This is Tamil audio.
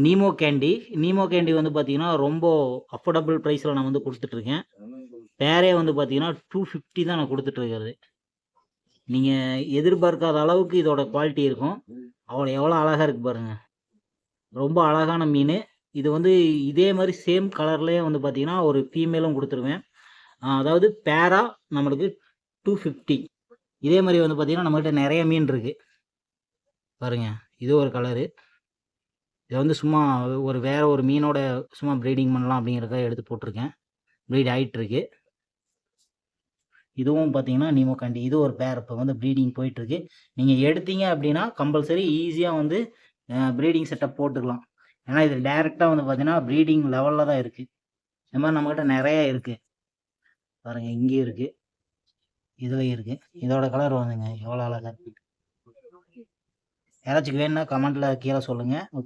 Nemo candy. நீமோ கேண்டி வந்து பார்த்தீங்கன்னா, ரொம்ப அஃபோர்டபுள் பிரைஸ்ல நான் வந்து குடுத்துட்டுருக்கேன். பேரே வந்து பார்த்தீங்கன்னா, 250 தான் நான் குடுத்துட்டுருக்கிறது. நீங்க எதிர்பார்க்காத அளவுக்கு இதோட குவாலிட்டி இருக்கும். எவ்வளோ அழகா இருக்கு பாருங்க. ரொம்ப அழகான மீனு. இது வந்து இதே மாரி சேம் கலர்லயே வந்து பார்த்தீங்கன்னா, ஒரு ஃபீமேலும் குடுத்துருவேன். அதாவது பேரா நம்மளுக்கு 250. இதே மாரி வந்து பார்த்தீங்கன்னா, நம்மகிட்ட நெறைய மீன் இருக்கு. பாருங்க. இது ஒரு கலரு. இத வந்து சும்மா வேற ஒரு மீனோட சும்மா ப்ரீடிங் பண்ணலாம் அப்படிங்கிறதுக்காக எடுத்து போட்டுருக்கேன். ப்ரீட் ஆயிட்டுருக்கு. இதுவும் பார்த்தீங்கன்னா, நீமோ கேண்டி. இது ஒரு பேர் இப்ப வந்து ப்ரீடிங் போயிட்டுருக்கு. நீங்க எடுத்தீங்க அப்படின்னா, கம்பல்சரி ஈஸியா வந்து ப்ரீடிங் செட்டப் போட்டுக்கலாம். ஏன்னா, இது டைரக்ட்டா வந்து பார்த்தீங்கன்னா, ப்ரீடிங் லெவல்ல தான் இருக்கு. இந்த மாரி நம்மகிட்ட நெறைய இருக்கு. பாருங்க இங்கேயும் இருக்கு. இதுலயும் இருக்கு. இதோட கலர் வந்துங்க எவ்வளோ அழகா இருக்கு. யாராச்சும் வேணும்னா கமெண்ட்ல கீழ சொல்லுங்க.